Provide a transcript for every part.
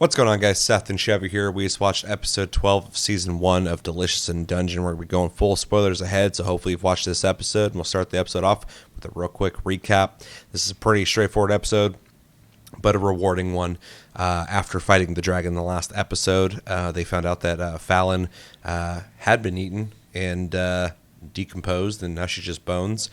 What's going on, guys? Seth and Chevy here. We just watched episode 12 of season 1 of Delicious in Dungeon. We're going to be going full spoilers ahead, so hopefully you've watched this episode. And we'll start the episode off with a real quick recap. This is a pretty straightforward episode, but a rewarding one. After fighting the dragon in the last episode, they found out that Fallon had been eaten and decomposed, and now she's just bones.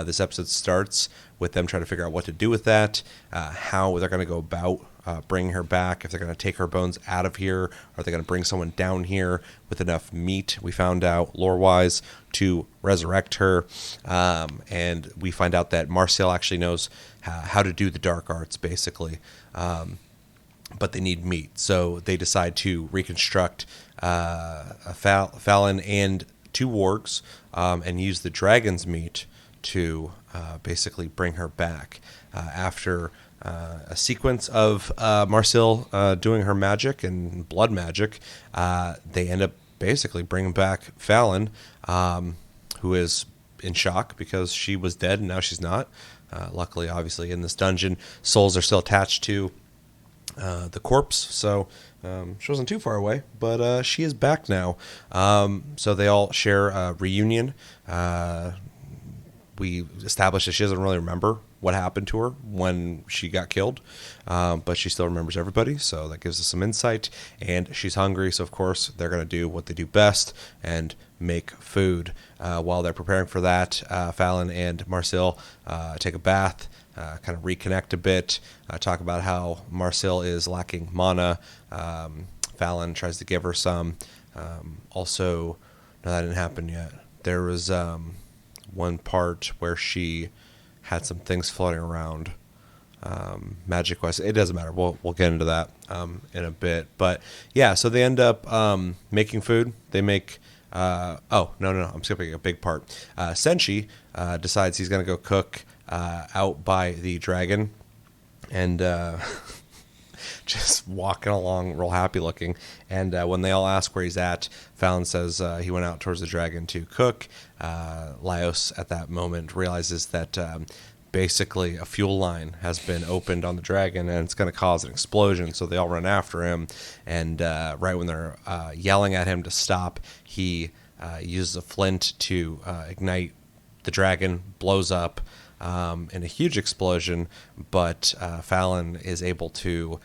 This episode starts with them trying to figure out what to do with that, how they're going to go about bringing her back, if they're going to take her bones out of here, are they going to bring someone down here with enough meat, we found out lore-wise, to resurrect her. And we find out that Marcel actually knows how to do the dark arts, basically. But they need meat, so they decide to reconstruct Fallon and 2 wargs and use the dragon's meat to basically bring her back. After a sequence of Marcel doing her magic and blood magic, they end up basically bringing back Fallon, who is in shock because she was dead and now she's not. Luckily, obviously, in this dungeon, souls are still attached to the corpse, so she wasn't too far away, but she is back now. So they all share a reunion. We established that she doesn't really remember what happened to her when she got killed, but she still remembers everybody, so that gives us some insight. And she's hungry, so of course they're going to do what they do best and make food. While they're preparing for that, Fallon and Marcel take a bath, kind of reconnect a bit, talk about how Marcel is lacking mana. Fallon tries to give her some. Also, no, that didn't happen yet. There was one part where she had some things floating around, magic wise. It doesn't matter. We'll get into that in a bit. But yeah, so they end up making food. They make no, I'm skipping a big part. Senshi decides he's going to go cook out by the dragon, and just walking along real happy looking. And when they all ask where he's at, Fallon says he went out towards the dragon to cook. Laios at that moment realizes that basically a fuel line has been opened on the dragon and it's going to cause an explosion, so they all run after him. And right when they're yelling at him to stop, he uses a flint to ignite the dragon, blows up in a huge explosion, but Fallon is able to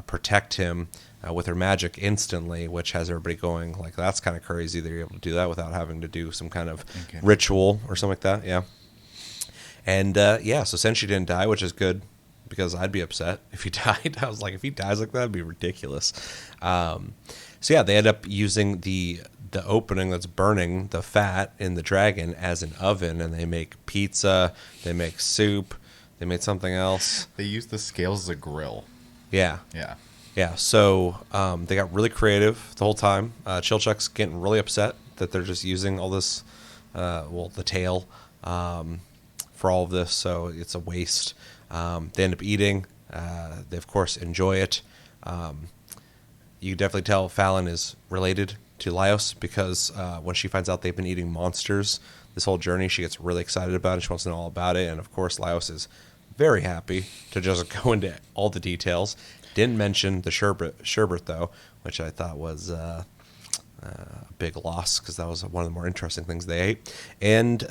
protect him with her magic instantly, which has everybody going like, that's kind of crazy that you're able to do that without having to do some kind of ritual or something like that. Yeah. And so Senshi didn't die, which is good, because I'd be upset if he died. I was like, if he dies like that, it'd be ridiculous. So yeah, they end up using the opening that's burning the fat in the dragon as an oven, and they make pizza, they make soup, they made something else. They use the scales as a grill. Yeah. So they got really creative the whole time. Chilchuk's getting really upset that they're just using all this, the tail for all of this, so it's a waste. They end up eating. They, of course, enjoy it. You can definitely tell Fallon is related to Laios, because when she finds out they've been eating monsters this whole journey, she gets really excited about it. She wants to know all about it. And, of course, Laios is very happy to just go into all the details. Didn't mention the sherbet, though, which I thought was a big loss, because that was one of the more interesting things they ate. And,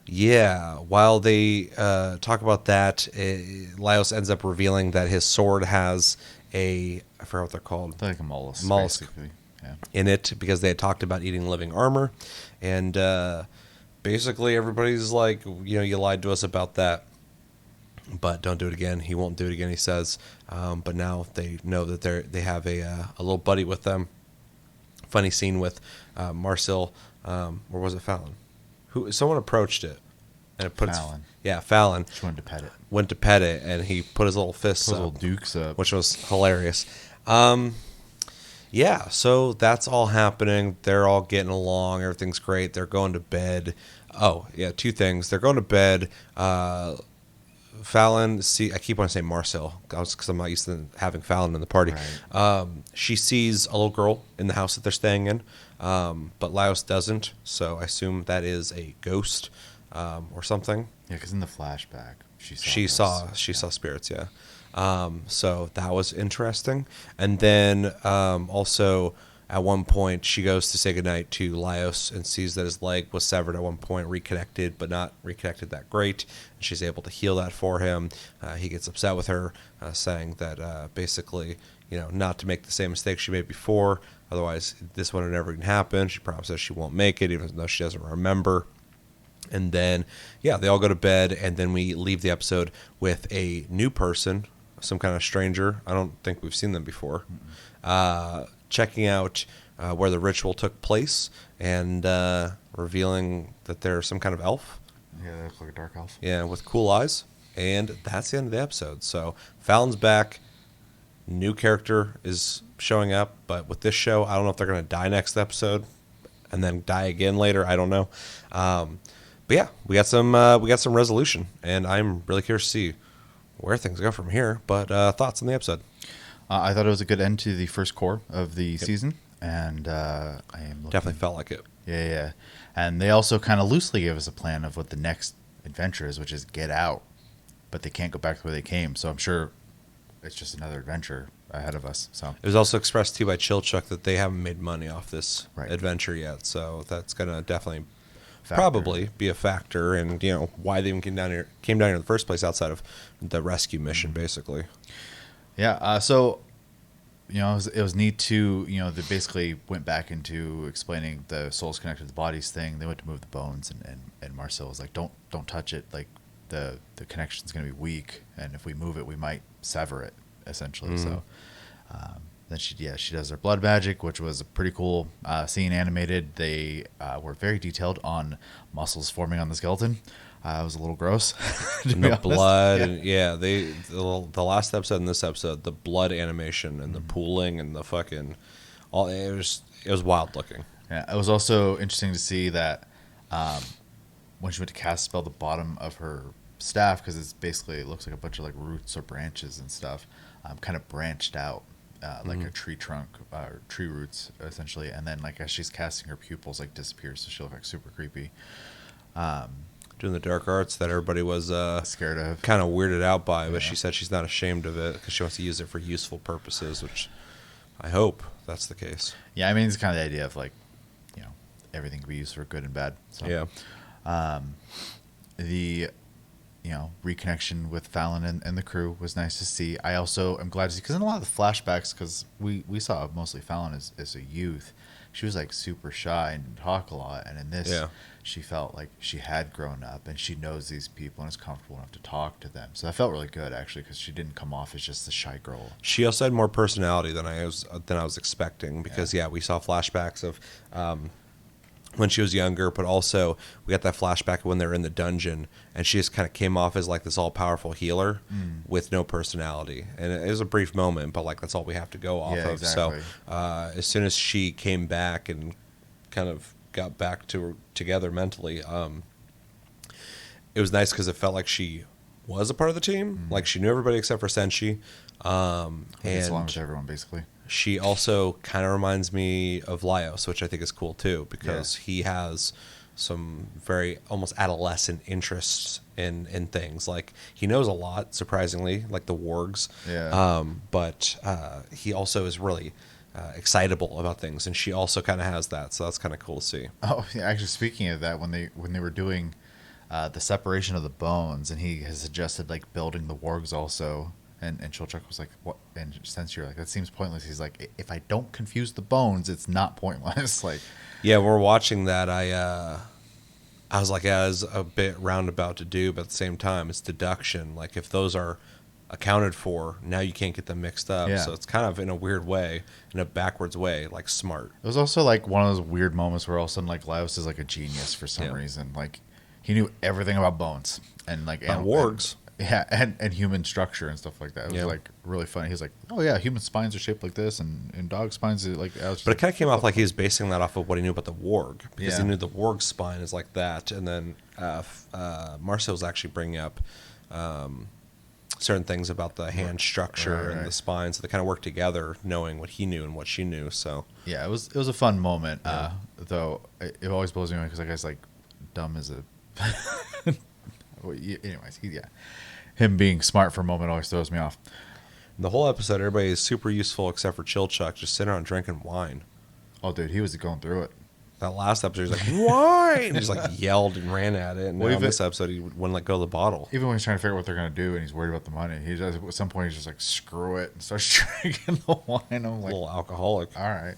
while they talk about that, Laios ends up revealing that his sword has I forgot what they're called. Like a mollusk. Basically. Yeah. In it, because they had talked about eating living armor. And basically everybody's like, you lied to us about that, but don't do it again. He won't do it again, he says. But now they know that they have a little buddy with them. Funny scene with Marcel, or was it Fallon? Someone approached it, and it put Fallon. Fallon. She wanted to pet it. Went to pet it, and he put his little fists Little up, dukes up, which was hilarious. So that's all happening. They're all getting along. Everything's great. They're going to bed. Oh, yeah, 2 things. They're going to bed. Fallon, I keep wanting to say Marcel, because I'm not used to having Fallon in the party. Right. She sees a little girl in the house that they're staying in, but Laios doesn't, so I assume that is a ghost or something. Yeah, because in the flashback, She saw spirits, yeah. So that was interesting. And then also at one point she goes to say goodnight to Laios and sees that his leg was severed at one point, reconnected, but not reconnected that great. And she's able to heal that for him. He gets upset with her, saying that basically, not to make the same mistake she made before. Otherwise, this would have never even happened. She promises she won't make it, even though she doesn't remember. And then, yeah, they all go to bed, and then we leave the episode with a new person, some kind of stranger. I don't think we've seen them before. Checking out where the ritual took place and revealing that they're some kind of elf. Yeah, they look like a dark elf. Yeah, with cool eyes. And that's the end of the episode. So Fallon's back. New character is showing up. But with this show, I don't know if they're going to die next episode and then die again later. I don't know. But yeah, we got some resolution. And I'm really curious to see where things go from here. But thoughts on the episode? I thought it was a good end to the first core of the season, and I am looking, Definitely felt like it. Yeah. And they also kind of loosely gave us a plan of what the next adventure is, which is get out, but they can't go back to where they came. So I'm sure it's just another adventure ahead of us. So it was also expressed to you by Chilchuk that they haven't made money off this Right. adventure yet, so that's gonna definitely Factor. probably be a factor, and why they even came down here in the first place outside of the rescue mission, basically. Yeah, so it was neat to they basically went back into explaining the souls connected to the bodies thing. They went to move the bones, and Marcel was like, don't touch it, like the connection's going to be weak, and if we move it we might sever it essentially. So then she does their blood magic, which was a pretty cool scene, animated. They were very detailed on muscles forming on the skeleton. It was a little gross. And the blood, and the last episode and this episode, the blood animation and the pooling and the fucking it was wild looking. Yeah, it was also interesting to see that when she went to cast spell, the bottom of her staff, because it looks like a bunch of like roots or branches and stuff, kind of branched out like a tree trunk, tree roots essentially, and then like as she's casting, her pupils like disappear, so she looked like super creepy. Doing the dark arts that everybody was Scared of. kind of weirded out by, but she said she's not ashamed of it because she wants to use it for useful purposes, which I hope that's the case. Yeah, I mean, it's kind of the idea of like, everything can be used for good and bad. So, Yeah. The reconnection with Fallon and the crew was nice to see. I also am glad to see, because in a lot of the flashbacks, because we saw mostly Fallon as a youth, she was like super shy and didn't talk a lot, and in this she felt like she had grown up and she knows these people and is comfortable enough to talk to them. So that felt really good, actually, because she didn't come off as just the shy girl. She also had more personality than I was expecting, because we saw flashbacks of when she was younger, but also we got that flashback when they're in the dungeon, and she just kind of came off as like this all-powerful healer with no personality. And it was a brief moment, but like that's all we have to go off of. Exactly. So as soon as she came back and kind of got back together mentally, it was nice because it felt like she was a part of the team. Like she knew everybody except for Senshi. Gets along with everyone, basically. She also kind of reminds me of Laios, which I think is cool too, because he has some very almost adolescent interests in things. Like he knows a lot, surprisingly, like the wargs. Yeah. But he also is really excitable about things, and she also kind of has that. So that's kind of cool to see. Oh, yeah, actually, speaking of that, when they were doing the separation of the bones, and he has suggested like building the wargs also. And Chilchuk was like, "What?" And since you're like, "That seems pointless," he's like, "If I don't confuse the bones, it's not pointless." Like, yeah, we're watching that. I was like, yeah, it's a bit roundabout to do, but at the same time, it's deduction. Like, if those are accounted for, now you can't get them mixed up. Yeah. So it's kind of in a weird way, in a backwards way, like smart. it was also like one of those weird moments where all of a sudden, like, Laios is like a genius for some reason. Like, he knew everything about bones and like Wargs. And human structure and stuff like that. It was like really funny. He's like, "Oh yeah, human spines are shaped like this, and dog spines are like." But it kind of came off like he was basing that off of what he knew about the warg, because he knew the warg spine is like that, and then Marcel was actually bringing up certain things about the hand structure and the spine, so they kind of worked together, knowing what he knew and what she knew. So yeah, it was a fun moment. Though it always blows me away because that guy's like dumb as a. Anyways, him being smart for a moment always throws me off. The whole episode, everybody is super useful except for Chilchuck, just sitting around drinking wine. Oh, dude, he was going through it. That last episode, he's like, wine! He just like yelled and ran at it. And Well, now in even- this episode, he wouldn't let go of the bottle. Even when he's trying to figure out what they're going to do and he's worried about the money, he does, at some point he's just like, screw it, and starts drinking the wine. I'm A like, little alcoholic. all right.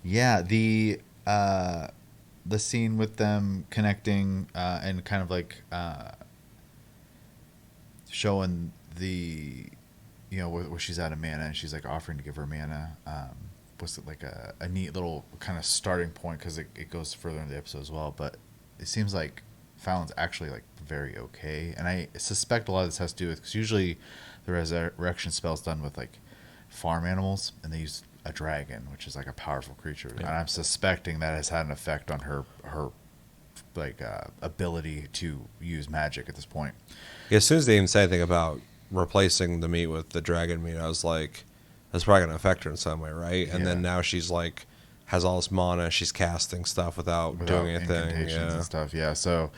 Yeah, the scene with them connecting and kind of like showing the, you know, where she's out of mana and she's like offering to give her mana. Was it like a neat little kind of starting point because it goes further in the episode as well. But it seems like Fallon's actually like very okay, and I suspect a lot of this has to do with because usually the resurrection spell's done with like farm animals, and they use a dragon, which is like a powerful creature, and I'm suspecting that has had an effect on her like ability to use magic at this point. Yeah, as soon as they even said anything about replacing the meat with the dragon meat, I was like, that's probably going to affect her in some way, right? And then now she's like, has all this mana, she's casting stuff without doing anything. Incantations Yeah. and stuff. Yeah, so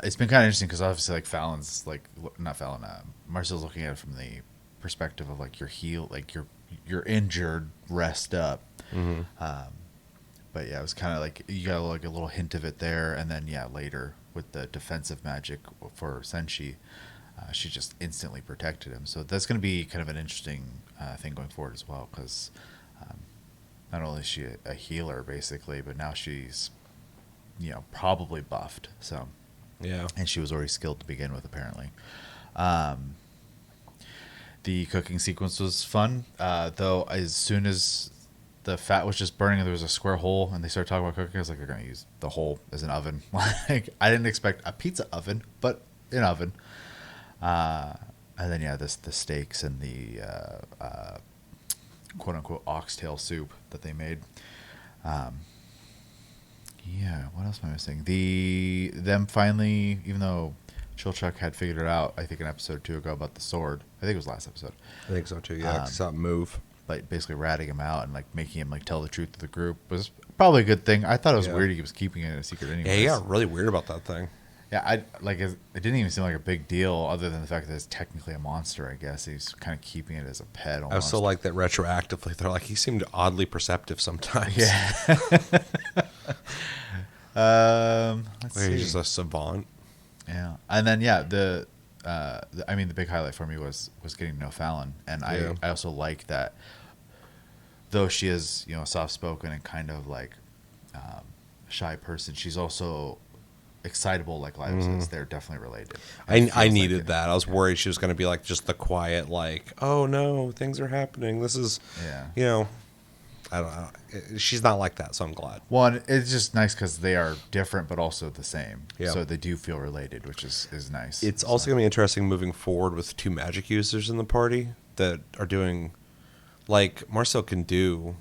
it's been kind of interesting because obviously like Fallon's like not Fallon, Marcel's looking at it from the perspective of like you're injured, rest up. Mm-hmm. But yeah, it was kind of like you got like a little hint of it there, and then later with the defensive magic for Senshi, she just instantly protected him. So that's going to be kind of an interesting thing going forward as well, because not only is she a healer basically, but now she's probably buffed. So Yeah. and she was already skilled to begin with apparently. The cooking sequence was fun, though. As soon as the fat was just burning and there was a square hole and they started talking about cooking, I was like, they're going to use the hole as an oven. Like, I didn't expect a pizza oven, but an oven. And then the steaks and the quote unquote oxtail soup that they made. What else am I missing? Them finally, even though Chilchuck had figured it out, I think an episode or two ago about the sword. I think it was last episode. I think so too. Yeah, saw it move. Like basically ratting him out and like making him like tell the truth to the group was probably a good thing. I thought it was Yeah. weird he was keeping it a secret anyway. Yeah, he got really weird about that thing. Yeah, it didn't even seem like a big deal other than the fact that it's technically a monster, I guess. He's kind of keeping it as a pet almost. I also like that retroactively. They're like, he seemed oddly perceptive sometimes. Yeah. Let's Like see. he's just a savant. Yeah, and then the big highlight for me was getting to know Fallon, and Yeah. I also like that, though she is soft spoken and kind of like a shy person, she's also excitable like Lila says. They're definitely related. It I feels needed like it. that. I was worried she was going to be like just the quiet, like, oh no, things are happening. This is, Yeah. I don't know. She's not like that, so I'm glad. One, it's just nice because they are different but also the same. Yeah. So they do feel related, which is nice. It's also going to be interesting moving forward with two magic users in the party that are doing, like, Marcel can do,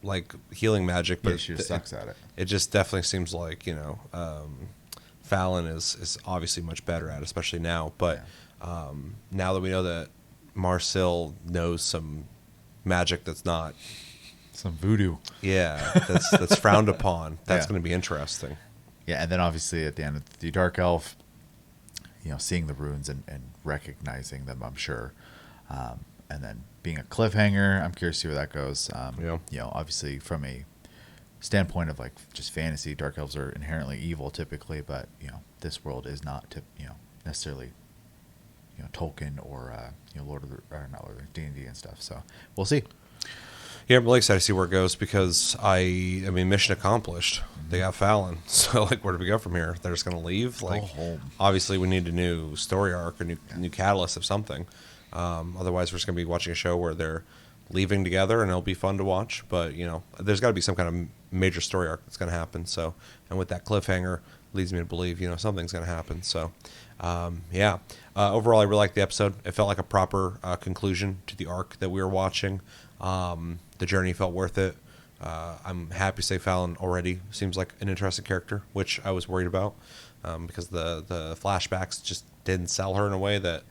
like, healing magic, but she just sucks at it. It just definitely seems like, Fallon is obviously much better at it, especially now. But now that we know that Marcel knows some magic that's not, Some voodoo. that's frowned upon, that's Yeah. going to be interesting. Yeah, and then obviously at the end of the Dark Elf, seeing the runes and recognizing them, I'm sure. And then being a cliffhanger, I'm curious to see where that goes. Obviously from a standpoint of like just fantasy, Dark Elves are inherently evil typically, but this world is not necessarily Tolkien or Lord of the or not Lord of the D&D and stuff. So we'll see. Yeah, I'm really excited to see where it goes because mission accomplished. They got Fallon, so like, where do we go from here? They're just gonna leave. Like, home. obviously, we need a new story arc, a new catalyst of something. Otherwise, we're just gonna be watching a show where they're leaving together, and it'll be fun to watch. But there's got to be some kind of major story arc that's gonna happen. So, and with that cliffhanger, leads me to believe something's gonna happen. So, overall, I really liked the episode. It felt like a proper conclusion to the arc that we were watching. The journey felt worth it. I'm happy to say Fallon already seems like an interesting character, which I was worried about because the flashbacks just didn't sell her in a way that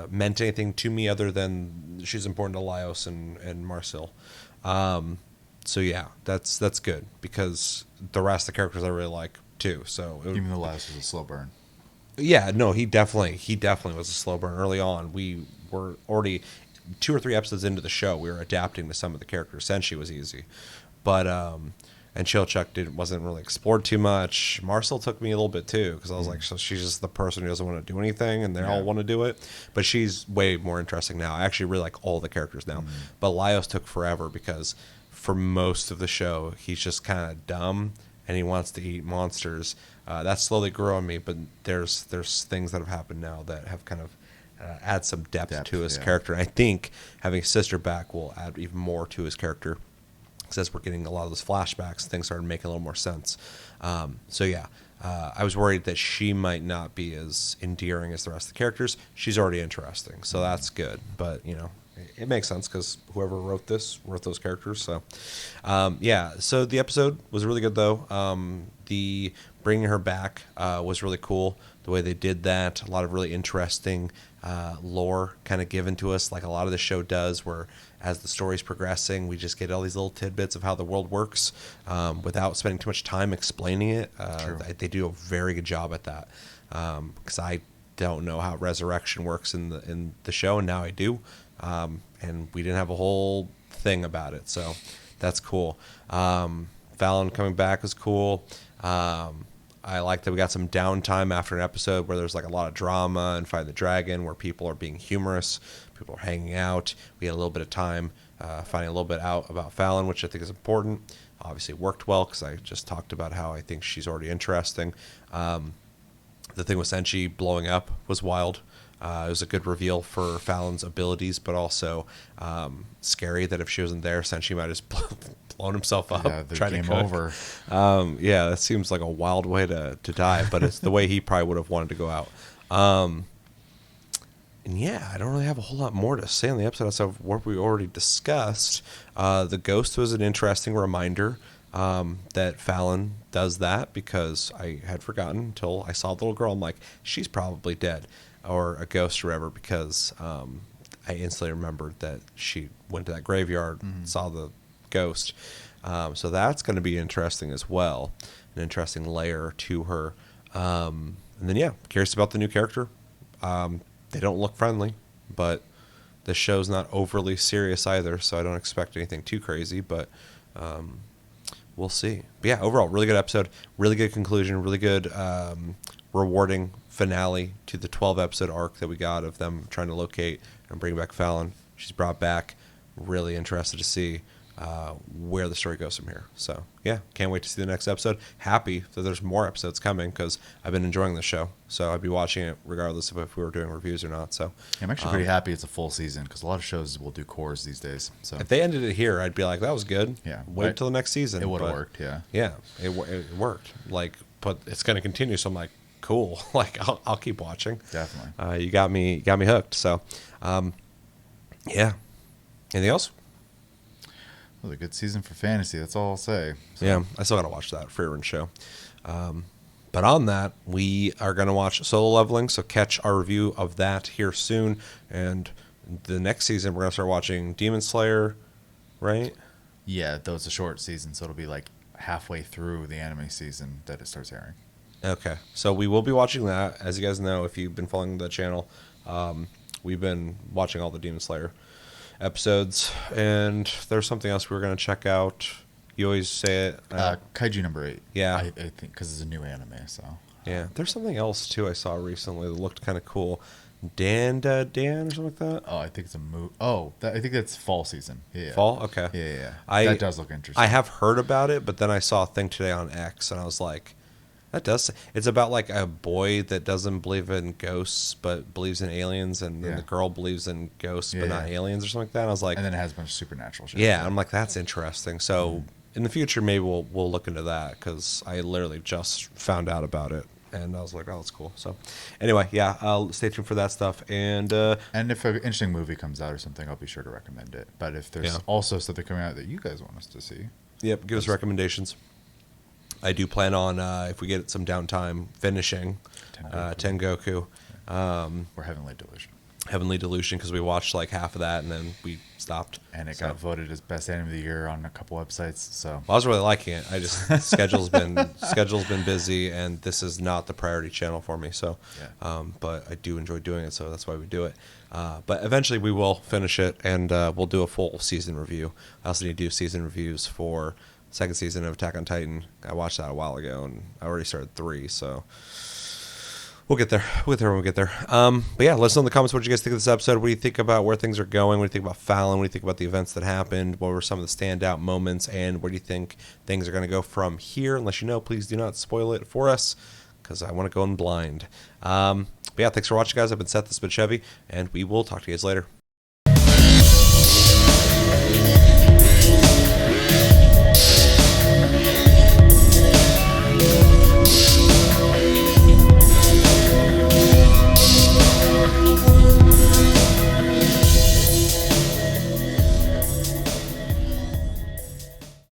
meant anything to me other than she's important to Laios and Marcel. So yeah, that's good because the rest of the characters I really like too. So Even though last was a slow burn. Yeah, no, he definitely was a slow burn early on. We were already 2 or 3 episodes into the show. We were adapting to some of the characters. Senshi was easy, but and Chilchuk wasn't really explored too much. Marcel took me a little bit too because I was like, so she's just the person who doesn't want to do anything, and they all want to do it. But she's way more interesting now. I actually really like all the characters now. But Laios took forever because for most of the show he's just kind of dumb and he wants to eat monsters. That slowly grew on me, but there's things that have happened now that have kind of add some depth to his character. And I think having his sister back will add even more to his character. Because as we're getting a lot of those flashbacks, things started making a little more sense. So yeah, I was worried that she might not be as endearing as the rest of the characters. She's already interesting, so that's good. But you know, it makes sense because whoever wrote this wrote those characters. So yeah, so the episode was really good though. The bringing her back was really cool. The way they did that, a lot of really interesting lore kind of given to us, like a lot of the show does, where as the story's progressing, we just get all these little tidbits of how the world works without spending too much time explaining it. They do a very good job at that because I don't know how resurrection works in the show, and now I do. And we didn't have a whole thing about it, so that's cool. Fallon coming back was cool. I like that we got some downtime after an episode where there's like a lot of drama and Fight the Dragon, where people are being humorous, people are hanging out. We had a little bit of time finding a little bit out about Fallon, which I think is important. Obviously it worked well because I just talked about how I think she's already interesting. The thing with Senshi blowing up was wild. It was a good reveal for Fallon's abilities, but also scary that if she wasn't there, Senshi might have blown himself up. Yeah, the game over. Yeah, that seems like a wild way to die, but it's the way he probably would have wanted to go out. And yeah, I don't really have a whole lot more to say on the episode outside of what we already discussed. The ghost was an interesting reminder that Fallon does that, because I had forgotten until I saw the little girl. I'm like, she's probably dead, or a ghost or whatever, because I instantly remembered that she went to that graveyard, saw the ghost. So that's going to be interesting as well, an interesting layer to her. And then yeah, curious about the new character. They don't look friendly, but the show's not overly serious either, so I don't expect anything too crazy, but we'll see. But yeah, overall, really good episode, really good conclusion, really good rewarding finale to the 12-episode arc that we got of them trying to locate and bring back Fallon. She's brought back. Really interested to see where the story goes from here. So yeah, can't wait to see the next episode. Happy that there's more episodes coming, because I've been enjoying the show, so I'd be watching it regardless of if we were doing reviews or not. So I'm actually pretty happy it's a full season, because a lot of shows will do cores these days. So if they ended it here, I'd be like, that was good. Yeah, wait till the next season. It would have worked. Yeah, it worked. Like, but it's going to continue. So I'm like, cool. Like I'll keep watching. Definitely. You got me hooked. So yeah. Anything else? It was a good season for fantasy. That's all I'll say. So. Yeah, I still got to watch that Freerun show. But on that, we are going to watch Solo Leveling, so catch our review of that here soon. And the next season, we're going to start watching Demon Slayer, right? Yeah, though it's a short season, so it'll be like halfway through the anime season that it starts airing. Okay, so we will be watching that. As you guys know, if you've been following the channel, we've been watching all the Demon Slayer episodes, and there's something else we were going to check out. You always say it. Kaiju number 8. Yeah. I think because it's a new anime, so. Yeah, there's something else, too, I saw recently that looked kind of cool. Dan or something like that? Oh, I think it's a movie. Oh, I think that's fall season. Yeah. Fall? Okay. Yeah. That does look interesting. I have heard about it, but then I saw a thing today on X, and I was like, that does. It's about like a boy that doesn't believe in ghosts but believes in aliens, and then the girl believes in ghosts but not aliens or something like that. And I was like, and then it has a bunch of supernatural shit. Yeah, I'm like, that's interesting. So in the future, maybe we'll look into that, because I literally just found out about it, and I was like, oh, that's cool. So anyway, yeah, I'll stay tuned for that stuff. And if an interesting movie comes out or something, I'll be sure to recommend it. But if there's also something coming out that you guys want us to see, yep, give us recommendations. I do plan on, if we get some downtime, finishing Tengoku. or Heavenly Delusion. Heavenly Delusion, because we watched like half of that and then we stopped. And it So- got voted as best anime of the year on a couple websites. So Well, I was really liking it. I just schedule's been busy, and this is not the priority channel for me. So, Yeah. but I do enjoy doing it, so that's why we do it. But eventually we will finish it, and we'll do a full season review. I also need to do season reviews for second season of Attack on Titan. I watched that a while ago, and I already started 3, so. We'll get there. We'll get there when we get there. But yeah, let us know in the comments what you guys think of this episode. What do you think about where things are going? What do you think about Fallon? What do you think about the events that happened? What were some of the standout moments? And where do you think things are going to go from here? Unless you know, please do not spoil it for us, because I want to go in blind. But yeah, thanks for watching, guys. I've been Seth, this has been Chevy, and we will talk to you guys later.